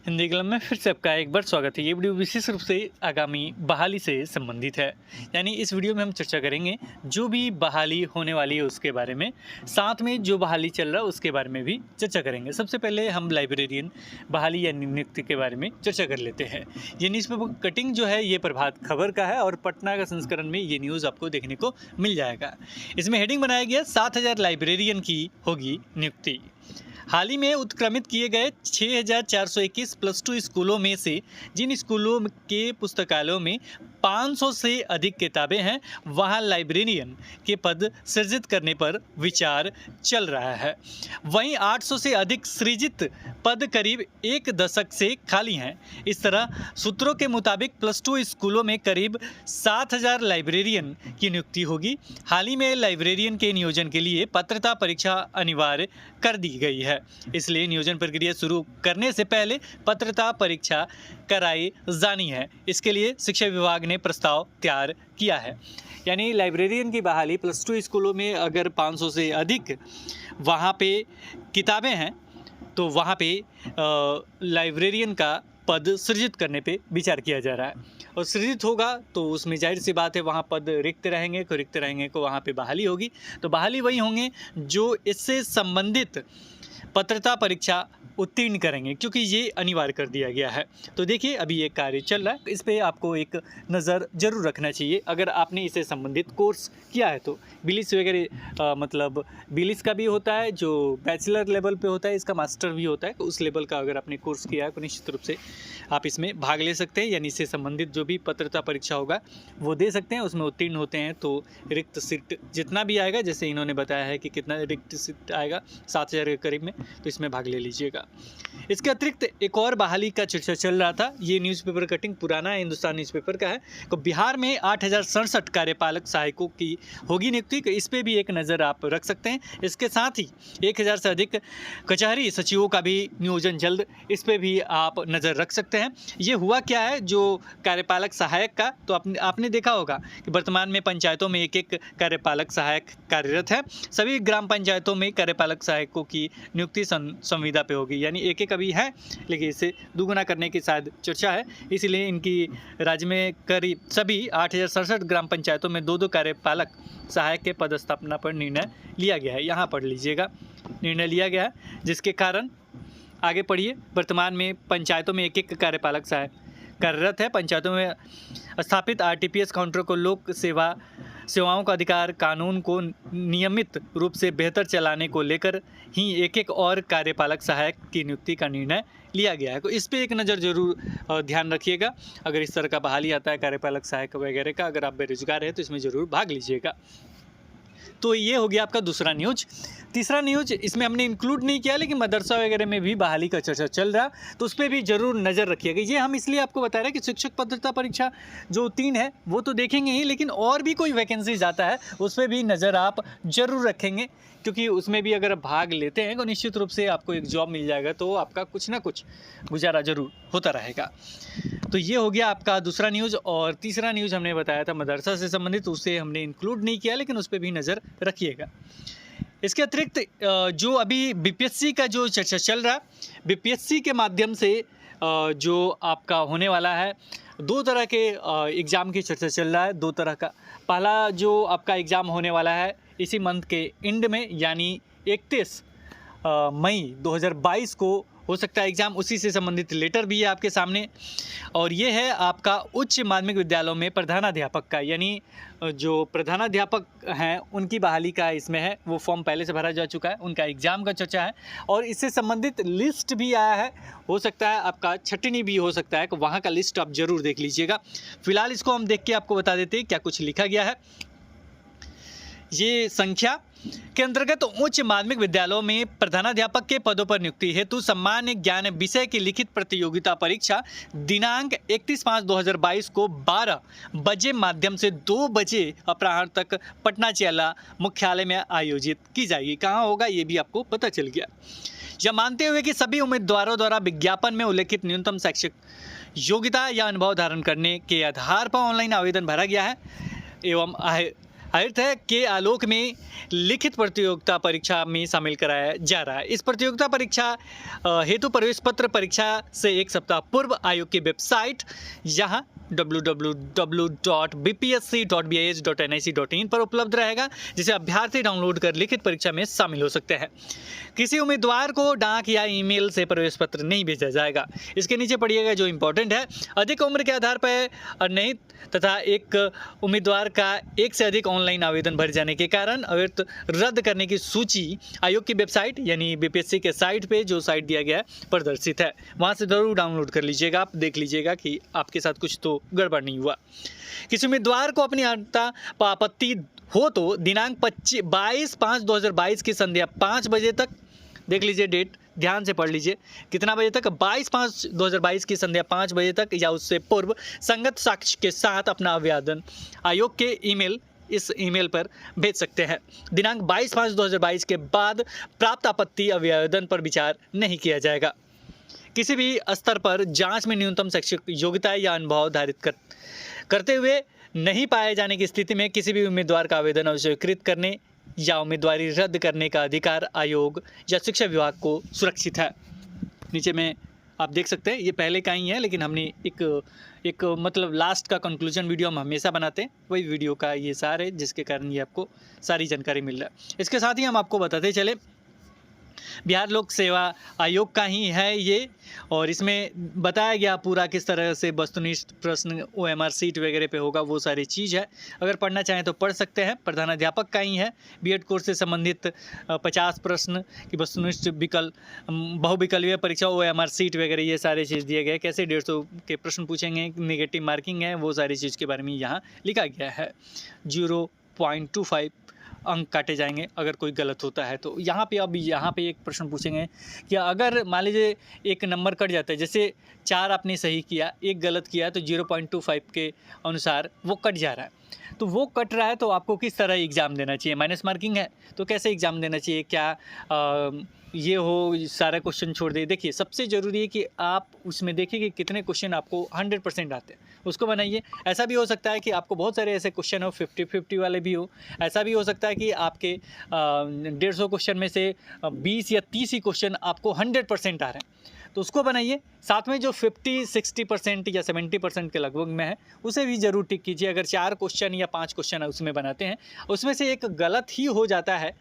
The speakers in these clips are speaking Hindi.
हिंदी कलम में फिर से आपका एक बार स्वागत है। ये वीडियो विशेष रूप से आगामी बहाली से संबंधित है। यानी इस वीडियो में हम चर्चा करेंगे जो भी बहाली होने वाली है उसके बारे में, साथ में जो बहाली चल रहा है उसके बारे में भी चर्चा करेंगे। सबसे पहले हम लाइब्रेरियन बहाली या नियुक्ति के बारे में चर्चा कर लेते हैं। ये न्यूज़पेपर कटिंग जो है ये प्रभात खबर का है और पटना का संस्करण में ये न्यूज़ आपको देखने को मिल जाएगा। इसमें हेडिंग बनाया गया 7,000 लाइब्रेरियन की होगी नियुक्ति। हाल ही में उत्क्रमित किए गए 6,421 +2 स्कूलों में से जिन स्कूलों के पुस्तकालयों में 500 से अधिक किताबें हैं, वहां लाइब्रेरियन के पद सृजित करने पर विचार चल रहा है। वहीं 800 से अधिक सृजित पद करीब एक दशक से खाली हैं। इस तरह सूत्रों के मुताबिक +2 स्कूलों में करीब 7,000 लाइब्रेरियन की नियुक्ति होगी। हाल ही में लाइब्रेरियन के नियोजन के लिए पात्रता परीक्षा अनिवार्य कर दी गई है, इसलिए नियोजन प्रक्रिया शुरू करने से पहले पात्रता परीक्षा कराई जानी है। इसके लिए शिक्षा विभाग ने प्रस्ताव तैयार किया है। यानी लाइब्रेरियन की बहाली +2 स्कूलों में अगर 500 से अधिक वहाँ पे किताबें हैं तो वहाँ पे लाइब्रेरियन का पद सृजित करने पे विचार किया जा रहा है। और सृजित होगा तो उसमें जाहिर सी बात है वहाँ पद रिक्त रहेंगे को वहाँ पे बहाली होगी। तो बहाली वही होंगे जो इससे संबंधित पात्रता परीक्षा उत्तीर्ण करेंगे, क्योंकि ये अनिवार्य कर दिया गया है। तो देखिए अभी ये कार्य चल रहा है, इस पे आपको एक नज़र जरूर रखना चाहिए अगर आपने इससे संबंधित कोर्स किया है तो। बिलिस वगैरह मतलब बिलिस का भी होता है जो बैचलर लेवल पे होता है, इसका मास्टर भी होता है। तो उस लेवल का अगर आपने कोर्स किया है तो निश्चित रूप से आप इसमें भाग ले सकते हैं। यानी इससे संबंधित जो भी पात्रता परीक्षा होगा वो दे सकते हैं, उसमें उत्तीर्ण होते हैं तो रिक्त सीट जितना भी आएगा, जैसे इन्होंने बताया है कि कितना रिक्त सीट आएगा 7,000 के करीब में, तो इसमें भाग ले लीजिएगा। इसके अतिरिक्त एक और बहाली का चर्चा चल रहा था। ये न्यूज़पेपर कटिंग पुराना है, हिंदुस्तान न्यूज़पेपर का है। तो बिहार में 8,067 कार्यपालक सहायकों की होगी नियुक्ति, इस पे भी एक नज़र आप रख सकते हैं। इसके साथ ही 1,000 से अधिक कचहरी सचिवों का भी नियोजन जल्द, इस पे भी आप नज़र रख सकते हैं। ये हुआ क्या है जो कार्यपालक सहायक का, तो आपने देखा होगा कि वर्तमान में पंचायतों में एक कार्यपालक सहायक कार्यरत है। सभी ग्राम पंचायतों में कार्यपालक सहायकों की नियुक्ति संविदा पे होगी। यानी एक अभी है, लेकिन इसे दुगुना करने की शायद चर्चा है। इसीलिए इनकी राज्य में करीब सभी 8,067 ग्राम पंचायतों में 2-2 कार्यपालक सहायक के पदस्थापना पर निर्णय लिया गया है। यहाँ पढ़ लीजिएगा, निर्णय लिया गया है, जिसके कारण आगे पढ़िए। वर्तमान में पंचायतों में एक कार्यपालक सहायक कार्यरत है। पंचायतों में स्थापित RTPS काउंटर को लोक सेवाओं का अधिकार कानून को नियमित रूप से बेहतर चलाने को लेकर ही एक और कार्यपालक सहायक की नियुक्ति का निर्णय लिया गया है। तो इस पे एक नज़र जरूर ध्यान रखिएगा। अगर इस तरह का बहाली आता है कार्यपालक सहायक वगैरह का, अगर आप बेरोजगार हैं तो इसमें ज़रूर भाग लीजिएगा। तो ये हो गया आपका दूसरा न्यूज। तीसरा न्यूज इसमें हमने इंक्लूड नहीं किया, लेकिन मदरसा वगैरह में भी बहाली का चर्चा चल रहा, तो उस पर भी जरूर नज़र रखिएगा। ये हम इसलिए आपको बता रहे हैं कि शिक्षक पात्रता परीक्षा जो 3 है वो तो देखेंगे ही, लेकिन और भी कोई वैकेंसी जाता है उस पर भी नज़र आप जरूर रखेंगे, क्योंकि उसमें भी अगर भाग लेते हैं तो निश्चित रूप से आपको एक जॉब मिल जाएगा, तो आपका कुछ ना कुछ गुजारा जरूर होता रहेगा। तो ये हो गया आपका दूसरा न्यूज़। और तीसरा न्यूज़ हमने बताया था मदरसा से संबंधित, उसे हमने इंक्लूड नहीं किया, लेकिन उस पर भी नज़र रखिएगा। इसके अतिरिक्त जो अभी BPSC का जो चर्चा चल रहा है, BPSC के माध्यम से जो आपका होने वाला है, 2 तरह के एग्ज़ाम की चर्चा चल रहा है। 2 तरह का, पहला जो आपका एग्ज़ाम होने वाला है इसी मंथ के एंड में, यानी 31 मई 2022 को हो सकता है एग्ज़ाम, उसी से संबंधित लेटर भी है आपके सामने। और ये है आपका उच्च माध्यमिक विद्यालयों में प्रधानाध्यापक का, यानी जो प्रधानाध्यापक हैं उनकी बहाली का इसमें है। वो फॉर्म पहले से भरा जा चुका है, उनका एग्ज़ाम का चर्चा है और इससे संबंधित लिस्ट भी आया है। हो सकता है आपका छटनी भी हो सकता है, तो वहाँ का लिस्ट आप ज़रूर देख लीजिएगा। फिलहाल इसको हम देख के आपको बता देते हैं क्या कुछ लिखा गया है। ये संख्या के अंतर्गत उच्च माध्यमिक विद्यालयों में प्रधानाध्यापक के पदों पर नियुक्ति हेतु सामान्य ज्ञान विषय की लिखित प्रतियोगिता परीक्षा दिनांक 31/5/2022 को 12 बजे माध्यम से 2 बजे अपराह्न तक पटना जिला मुख्यालय में आयोजित की जाएगी। कहाँ होगा ये भी आपको पता चल गया। यह मानते हुए कि सभी उम्मीदवारों द्वारा विज्ञापन में उल्लेखित न्यूनतम शैक्षिक योग्यता या अनुभव धारण करने के आधार पर ऑनलाइन आवेदन भरा गया है एवं अर्थ है के आलोक में लिखित प्रतियोगिता परीक्षा में शामिल कराया जा रहा है। इस प्रतियोगिता परीक्षा हेतु प्रवेश पत्र परीक्षा से एक सप्ताह पूर्व आयोग की वेबसाइट यहाँ www.bpsc.bih.nic.in पर उपलब्ध रहेगा, जिसे अभ्यर्थी डाउनलोड कर लिखित परीक्षा में शामिल हो सकते हैं। किसी उम्मीदवार को डाक या ईमेल से प्रवेश पत्र नहीं भेजा जाएगा। इसके नीचे पढ़िएगा जो इम्पोर्टेंट है, अधिक उम्र के आधार पर नहीं तथा एक उम्मीदवार का एक से अधिक ऑनलाइन आवेदन भर जाने के कारण आवेदन रद्द करने की सूची आयोग की वेबसाइट यानी बीपीएससी के साइट पे जो साइट दिया गया है प्रदर्शित है, वहाँ से जरूर डाउनलोड कर लीजिएगा। आप देख लीजिएगा कि आपके साथ कुछ तो गड़बड़ नहीं हुआ। किसी उम्मीदवार को अपनी आपत्ति हो तो दिनांक 22/5/2022 की संध्या 5 बजे तक, देख लीजिए डेट, ध्यान से पढ़ लीजिए कितना बजे तक, 22/5/2022 की संध्या 5 बजे तक या उससे पूर्व संगत साक्ष्य के साथ अपना आवेदन आयोग के इस ईमेल पर भेज सकते हैं। दिनांक 22/5/2022 के बाद प्राप्त आपत्ति आवेदन पर विचार नहीं किया जाएगा। किसी भी स्तर पर जांच में न्यूनतम शैक्षिक योग्यता या अनुभव धारित करते हुए नहीं पाए जाने की स्थिति में किसी भी उम्मीदवार का आवेदन अस्वीकृत करने या उम्मीदवारी रद्द करने का अधिकार आयोग या शिक्षा विभाग को सुरक्षित है। नीचे में आप देख सकते हैं, ये पहले का ही है, लेकिन हमने एक मतलब लास्ट का कंक्लूजन वीडियो हम हमेशा बनाते हैं, वही वीडियो का ये सार है, जिसके कारण ये आपको सारी जानकारी मिल रहा है। इसके साथ ही हम आपको बताते चले, बिहार लोक सेवा आयोग का ही है ये, और इसमें बताया गया पूरा किस तरह से वस्तुनिष्ठ प्रश्न OMR सीट वगैरह पे होगा, वो सारी चीज़ है। अगर पढ़ना चाहें तो पढ़ सकते हैं। प्रधानाध्यापक का ही है। बीएड कोर्स से संबंधित 50 प्रश्न की वस्तुनिष्ठ बहुविकल्पीय परीक्षा OMR सीट वगैरह ये सारे चीज़ दिए गए। कैसे 150 के प्रश्न पूछेंगे, नेगेटिव मार्किंग है, वो सारी चीज़ के बारे में यहाँ लिखा गया है। 0.25 अंक काटे जाएंगे अगर कोई गलत होता है तो। यहाँ पे एक प्रश्न पूछेंगे कि अगर मान लीजिए एक नंबर कट जाता है, जैसे 4 आपने सही किया, एक गलत किया, तो 0.25 के अनुसार वो कट जा रहा है। तो वो कट रहा है तो आपको किस तरह एग्ज़ाम देना चाहिए? माइनस मार्किंग है तो कैसे एग्ज़ाम देना चाहिए? क्या ये हो सारा क्वेश्चन छोड़ दे? देखिए, सबसे ज़रूरी है कि आप उसमें देखिए कि कितने क्वेश्चन आपको 100% आते हैं, उसको बनाइए। ऐसा भी हो सकता है कि आपको बहुत सारे ऐसे क्वेश्चन हो 50-50 वाले भी हो। ऐसा भी हो सकता है कि आपके 150 क्वेश्चन में से 20 या 30 ही क्वेश्चन आपको 100% आ रहे हैं, तो उसको बनाइए। साथ में जो 50-60% या 70% के लगभग में है, उसे भी ज़रूर टिक कीजिए। अगर 4 क्वेश्चन या 5 क्वेश्चन उसमें बनाते हैं, उसमें से एक गलत ही हो जाता है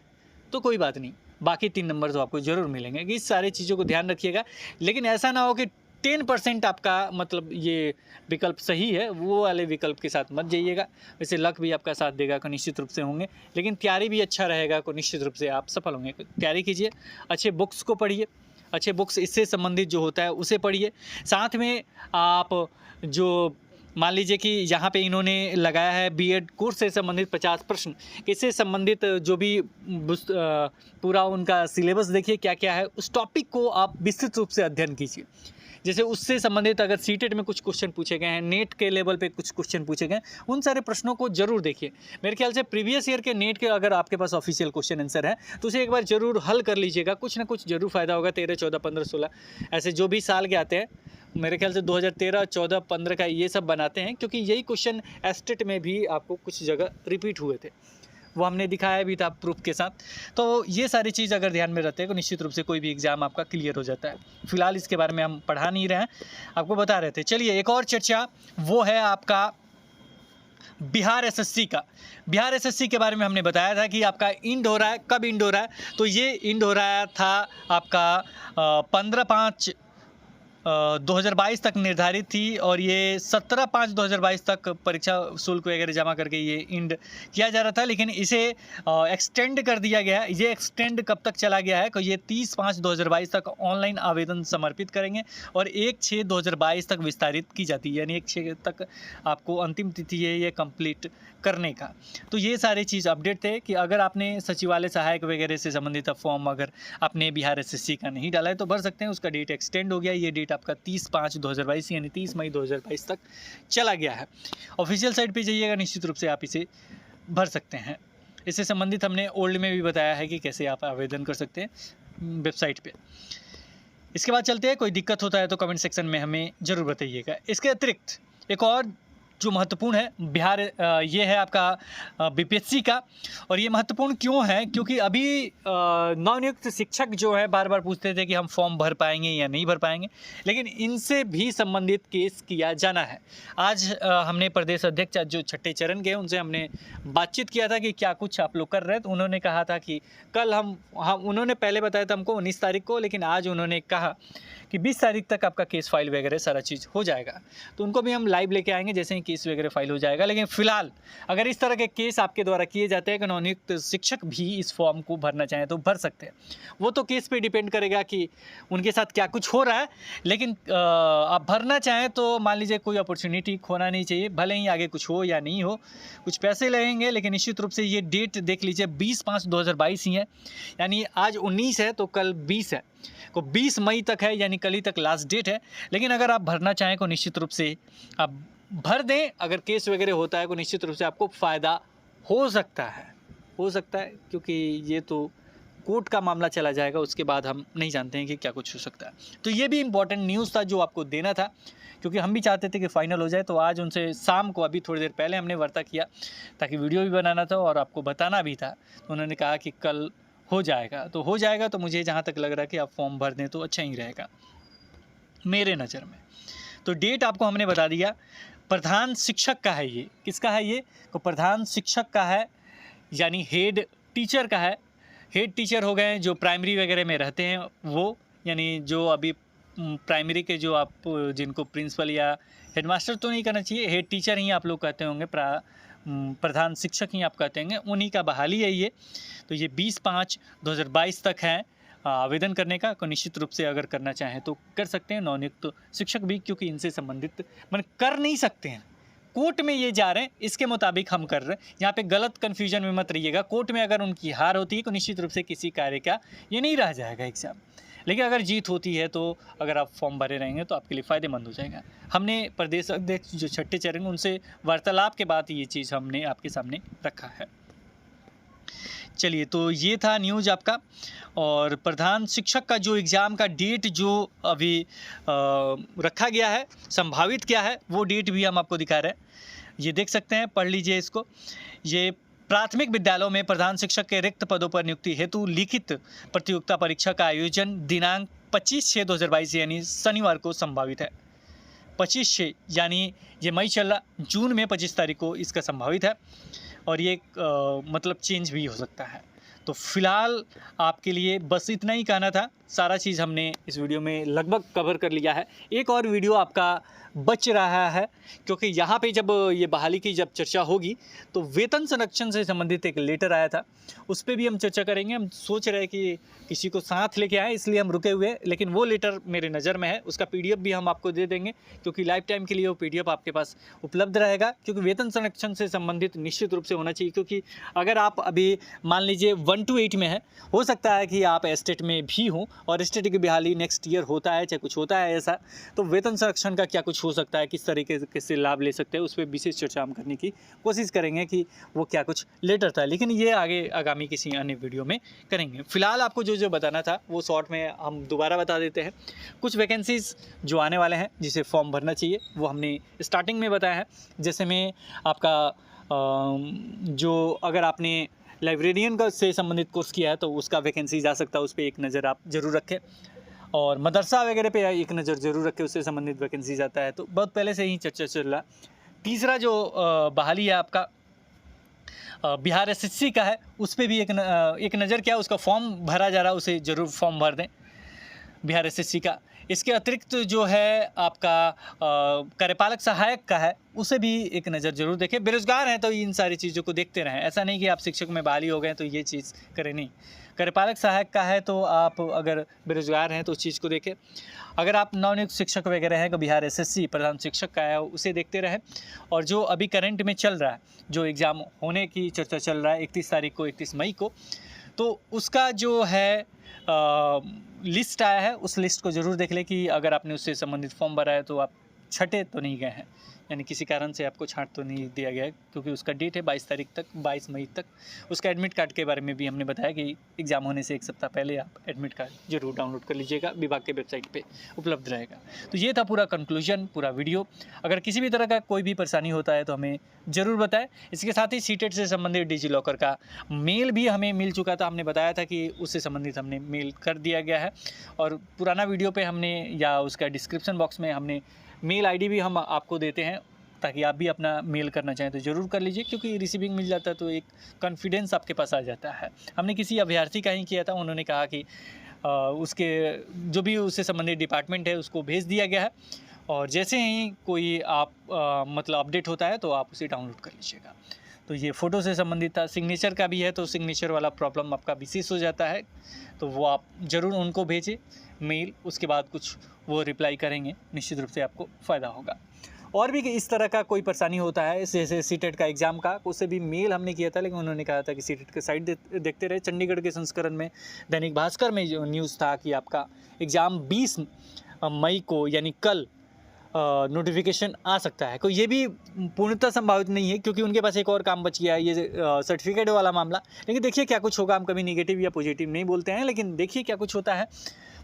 तो कोई बात नहीं, बाकी 3 नंबर तो आपको ज़रूर मिलेंगे। कि इस सारी चीज़ों को ध्यान रखिएगा। लेकिन ऐसा ना हो कि 10% आपका मतलब ये विकल्प सही है, वो वाले विकल्प के साथ मत जाइएगा। वैसे लक भी आपका साथ देगा को निश्चित रूप से होंगे, लेकिन तैयारी भी अच्छा रहेगा को निश्चित रूप से आप सफल होंगे। तैयारी कीजिए, अच्छे बुक्स को पढ़िए, अच्छे बुक्स इससे संबंधित जो होता है उसे पढ़िए। साथ में आप जो मान लीजिए कि यहाँ पे इन्होंने लगाया है बीएड कोर्स से संबंधित 50 प्रश्न, इससे संबंधित जो भी पूरा उनका सिलेबस देखिए क्या क्या है, उस टॉपिक को आप विस्तृत रूप से अध्ययन कीजिए। जैसे उससे संबंधित अगर सीटेट में कुछ क्वेश्चन पूछे गए हैं, नेट के लेवल पे कुछ क्वेश्चन पूछे गए हैं, उन सारे प्रश्नों को जरूर देखिए। मेरे ख्याल से प्रीवियस ईयर के नेट के अगर आपके पास ऑफिशियल क्वेश्चन आंसर है तो उसे एक बार जरूर हल कर लीजिएगा, कुछ ना कुछ जरूर फ़ायदा होगा। 13, 14, 15, 16 ऐसे जो भी साल के आते हैं, मेरे ख्याल से 2013, 14, 15 का ये सब बनाते हैं, क्योंकि यही क्वेश्चन एस्टेट में भी आपको कुछ जगह रिपीट हुए थे, वो हमने दिखाया भी था प्रूफ के साथ। तो ये सारी चीज़ अगर ध्यान में रहते हैं तो निश्चित रूप से कोई भी एग्ज़ाम आपका क्लियर हो जाता है। फिलहाल इसके बारे में हम पढ़ा नहीं रहे हैं, आपको बता रहे थे। चलिए एक और चर्चा, वो है आपका बिहार एसएससी का। बिहार एसएससी के बारे में हमने बताया था कि आपका इंड हो रहा है। कब इंड हो रहा है? तो ये इंड हो रहा था आपका 15/5/2022 तक निर्धारित थी, और ये 17/5/2022 तक परीक्षा शुल्क वगैरह जमा करके ये इंड किया जा रहा था, लेकिन इसे एक्सटेंड कर दिया गया है। ये एक्सटेंड कब तक चला गया है? तो ये 30/5/2022 तक ऑनलाइन आवेदन समर्पित करेंगे, और 1/6/2022 तक विस्तारित की जाती है, यानी 1/6 तक आपको अंतिम तिथि है ये कंप्लीट करने का। तो ये सारी चीज़ अपडेट थे कि अगर आपने सचिवालय सहायक वगैरह से संबंधित फॉर्म अगर आपने बिहार एसएससी का नहीं डाला है तो भर सकते हैं, उसका डेट एक्सटेंड हो गया। ये डेट आपका 30/5/2022 यानी 30 मई 2022 तक चला गया है। ऑफिशियल साइट पे जाइएगा, निश्चित रूप से आप इसे भर सकते हैं। इससे संबंधित हमने ओल्ड में भी बताया है कि कैसे आप आवेदन कर सकते हैं वेबसाइट पे। इसके बाद चलते हैं, कोई दिक्कत होता है तो कमेंट सेक्शन में हमें ज़रूर बताइएगा। इसके अतिरिक्त एक और जो महत्वपूर्ण है बिहार ये है आपका बीपीएससी का। और ये महत्वपूर्ण क्यों है, क्योंकि अभी नवनियुक्त शिक्षक जो है बार बार पूछते थे कि हम फॉर्म भर पाएंगे या नहीं भर पाएंगे, लेकिन इनसे भी संबंधित केस किया जाना है। आज हमने प्रदेश अध्यक्ष जो छठे चरण के उनसे हमने बातचीत किया था कि क्या कुछ आप लोग कर रहे हैं, तो उन्होंने कहा था कि कल हम उन्होंने पहले बताया था हमको 19 तारीख को, लेकिन आज उन्होंने कहा कि 20 तारीख तक आपका केस फाइल वगैरह सारा चीज़ हो जाएगा। तो उनको भी हम लाइव लेके आएंगे जैसे ही केस वगैरह फाइल हो जाएगा। लेकिन फिलहाल अगर इस तरह के केस आपके द्वारा किए जाते हैं कि नवनियुक्त शिक्षक भी इस फॉर्म को भरना चाहें तो भर सकते हैं। वो तो केस पे डिपेंड करेगा कि उनके साथ क्या कुछ हो रहा है, लेकिन आप भरना चाहें तो मान लीजिए कोई अपॉर्चुनिटी खोना नहीं चाहिए, भले ही आगे कुछ हो या नहीं हो, कुछ पैसे लगेंगे लेकिन निश्चित रूप से ये डेट देख लीजिए 20/5/2022 ही है, यानी आज 19 है तो कल 20 है, को 20 मई तक है, यानी कल ही तक लास्ट डेट है। लेकिन अगर आप भरना चाहें तो निश्चित रूप से आप भर दें। अगर केस वगैरह होता है तो निश्चित रूप से आपको फ़ायदा हो सकता है क्योंकि ये तो कोर्ट का मामला चला जाएगा, उसके बाद हम नहीं जानते हैं कि क्या कुछ हो सकता है। तो ये भी इम्पॉर्टेंट न्यूज़ था जो आपको देना था, क्योंकि हम भी चाहते थे कि फाइनल हो जाए। तो आज उनसे शाम को अभी थोड़ी देर पहले हमने वार्ता किया ताकि वीडियो भी बनाना था और आपको बताना भी था। तो उन्होंने कहा कि कल हो जाएगा, तो हो जाएगा। तो मुझे जहाँ तक लग रहा है कि आप फॉर्म भर दें तो अच्छा ही रहेगा मेरे नज़र में। तो डेट आपको हमने बता दिया। प्रधान शिक्षक का है, ये किसका है, ये तो प्रधान शिक्षक का है, यानी हेड टीचर का है। हेड टीचर हो गए जो प्राइमरी वगैरह में रहते हैं वो, यानी जो अभी प्राइमरी के जो आप जिनको प्रिंसिपल या हेडमास्टर तो नहीं करना चाहिए, हेड टीचर ही आप लोग कहते होंगे, प्रधान शिक्षक ही आप कहते होंगे, उन्हीं का बहाली है ये। तो ये 20/5/2022 तक है आवेदन करने का। को निश्चित रूप से अगर करना चाहें तो कर सकते हैं नवनियुक्त शिक्षक भी, क्योंकि इनसे संबंधित मन कर नहीं सकते हैं। कोर्ट में ये जा रहे हैं, इसके मुताबिक हम कर रहे हैं। यहाँ पे गलत कन्फ्यूजन में मत रहिएगा। कोर्ट में अगर उनकी हार होती है तो निश्चित रूप से किसी कार्य का ये नहीं रह जाएगा एग्जाम, लेकिन अगर जीत होती है तो अगर आप फॉर्म भरे रहेंगे तो आपके लिए फ़ायदेमंद हो जाएगा। हमने प्रदेश अध्यक्ष जो छठे चरण उनसे वार्तालाप के बाद ये चीज़ हमने आपके सामने रखा है। चलिए, तो ये था न्यूज़ आपका। और प्रधान शिक्षक का जो एग्ज़ाम का डेट जो अभी रखा गया है, संभावित क्या है वो डेट भी हम आपको दिखा रहे हैं। ये देख सकते हैं, पढ़ लीजिए इसको। ये प्राथमिक विद्यालयों में प्रधान शिक्षक के रिक्त पदों पर नियुक्ति हेतु लिखित प्रतियोगिता परीक्षा का आयोजन दिनांक 25/6/2022 यानी शनिवार को संभावित है। 25/6 यानी ये मई चल रहा, जून में 25 तारीख को इसका संभावित है। और ये मतलब चेंज भी हो सकता है। तो फिलहाल आपके लिए बस इतना ही कहना था। सारा चीज़ हमने इस वीडियो में लगभग कवर कर लिया है। एक और वीडियो आपका बच रहा है, क्योंकि यहाँ पे जब ये बहाली की जब चर्चा होगी तो वेतन संरक्षण से संबंधित एक लेटर आया था, उस पर भी हम चर्चा करेंगे। हम सोच रहे हैं कि किसी को साथ लेके आए, इसलिए हम रुके हुए हैं, लेकिन वो लेटर मेरे नज़र में है। उसका PDF भी हम आपको दे देंगे, क्योंकि लाइफ टाइम के लिए वो PDF आपके पास उपलब्ध रहेगा। क्योंकि वेतन संरक्षण से संबंधित निश्चित रूप से होना चाहिए, क्योंकि अगर आप अभी मान लीजिए 1 to 8 में है, हो सकता है कि आप एस्टेट में भी हों और एस्टेट की बहाली नेक्स्ट ईयर होता है, चाहे कुछ होता है ऐसा, तो वेतन संरक्षण का क्या कुछ हो सकता है, किस तरीके से लाभ ले सकते हैं, उस पर विशेष चर्चा हम करने की कोशिश करेंगे कि वो क्या कुछ लेटर था। लेकिन ये आगे आगामी किसी अन्य वीडियो में करेंगे। फिलहाल आपको जो बताना था वो शॉर्ट में हम दोबारा बता देते हैं। कुछ वैकेंसीज़ जो आने वाले हैं जिसे फॉर्म भरना चाहिए वो हमने स्टार्टिंग में बताया है। जैसे में आपका जो अगर आपने लाइब्रेरियन का से संबंधित कोर्स किया है तो उसका वैकेंसी जा सकता है, उस पर एक नज़र आप ज़रूर रखें। और मदरसा वगैरह पे एक नज़र ज़रूर रखें, उससे संबंधित वैकेंसी जाता है, तो बहुत पहले से ही चर्चा चल रहा। तीसरा जो बहाली है आपका बिहार SSC का है, उस पर भी एक नज़र क्या उसका फॉर्म भरा जा रहा है, उसे ज़रूर फॉर्म भर दें बिहार SSC का। इसके अतिरिक्त जो है आपका कार्यपालक सहायक का है, उसे भी एक नज़र ज़रूर देखें। बेरोज़गार हैं तो इन सारी चीज़ों को देखते रहें, ऐसा नहीं कि आप शिक्षक में बहाली हो गए तो ये चीज़ करें, नहीं। कार्यपालक सहायक का है तो आप अगर बेरोज़गार हैं तो उस चीज़ को देखें। अगर आप नवनियुक्त शिक्षक वगैरह हैं तो बिहार SSC प्रधान शिक्षक का है, उसे देखते रहें। और जो अभी करंट में चल रहा है, जो एग्ज़ाम होने की चर्चा चल रहा है 31 तारीख को, 31 मई को, तो उसका जो है लिस्ट आया है, उस लिस्ट को ज़रूर देख लें कि अगर आपने उससे संबंधित फॉर्म भरा है तो आप छठे तो नहीं गए हैं, यानी किसी कारण से आपको छांट तो नहीं दिया गया है, क्योंकि उसका डेट है 22 तारीख तक, 22 मई तक। उसका एडमिट कार्ड के बारे में भी हमने बताया कि एग्ज़ाम होने से 1 सप्ताह पहले आप एडमिट कार्ड जरूर डाउनलोड कर लीजिएगा, विभाग के वेबसाइट पे उपलब्ध रहेगा। तो ये था पूरा कंक्लूजन, पूरा वीडियो। अगर किसी भी तरह का कोई भी परेशानी होता है तो हमें ज़रूर बताएं। इसके साथ ही सीटेट से संबंधित डिजी लॉकर का मेल भी हमें मिल चुका था, हमने बताया था कि उससे संबंधित हमने मेल कर दिया गया है, और पुराना वीडियो पे हमने या उसका डिस्क्रिप्शन बॉक्स में हमने मेल आईडी भी हम आपको देते हैं, ताकि आप भी अपना मेल करना चाहें तो ज़रूर कर लीजिए, क्योंकि रिसीविंग मिल जाता है तो एक कॉन्फिडेंस आपके पास आ जाता है। हमने किसी अभ्यर्थी का ही किया था, उन्होंने कहा कि उसके जो भी उससे संबंधित डिपार्टमेंट है उसको भेज दिया गया है, और जैसे ही कोई आप मतलब अपडेट होता है तो आप उसे डाउनलोड कर लीजिएगा। तो ये फ़ोटो से संबंधित था। सिग्नेचर का भी है, तो सिग्नेचर वाला प्रॉब्लम आपका विशेष हो जाता है, तो वो आप ज़रूर उनको भेजें मेल, उसके बाद कुछ वो रिप्लाई करेंगे, निश्चित रूप से आपको फ़ायदा होगा। और भी इस तरह का कोई परेशानी होता है, जैसे सीटेट का एग्ज़ाम का, उससे भी मेल हमने किया था, लेकिन उन्होंने कहा था कि सीटेट के साइट देखते रहे। चंडीगढ़ के संस्करण में दैनिक भास्कर में जो न्यूज़ था कि आपका एग्ज़ाम 20 मई को यानी कल नोटिफिकेशन आ सकता है। कोई ये भी पूर्णतः संभावित नहीं है, क्योंकि उनके पास एक और काम बच गया है, ये सर्टिफिकेट वाला मामला। लेकिन देखिए क्या कुछ होगा, हम कभी नेगेटिव या पॉजिटिव नहीं बोलते हैं, लेकिन देखिए क्या कुछ होता है,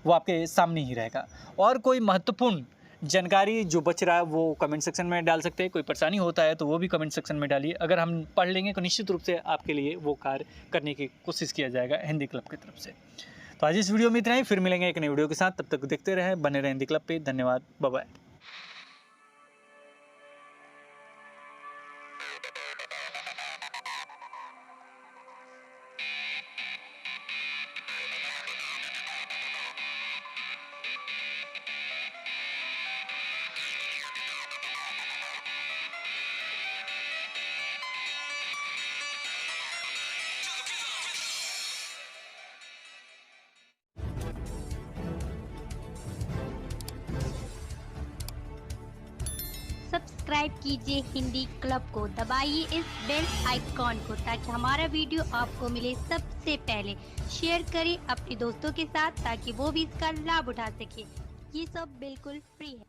वो आपके सामने ही रहेगा। और कोई महत्वपूर्ण जानकारी जो बच रहा है वो कमेंट सेक्शन में डाल सकते हैं। कोई परेशानी होता है तो वो भी कमेंट सेक्शन में डालिए। अगर हम पढ़ लेंगे तो निश्चित रूप से आपके लिए वो कार्य करने की कोशिश किया जाएगा हिंदी क्लब की तरफ से। तो आज इस वीडियो में इतना ही, फिर मिलेंगे एक नई वीडियो के साथ। तब तक देखते रहें, बने रहें हिंदी क्लब पे। धन्यवाद, बाय बाय। सब्सक्राइब कीजिए हिंदी क्लब को, दबाइए इस बेल आइकॉन को ताकि हमारा वीडियो आपको मिले सबसे पहले। शेयर करें अपने दोस्तों के साथ ताकि वो भी इसका लाभ उठा सके। ये सब बिल्कुल फ्री है।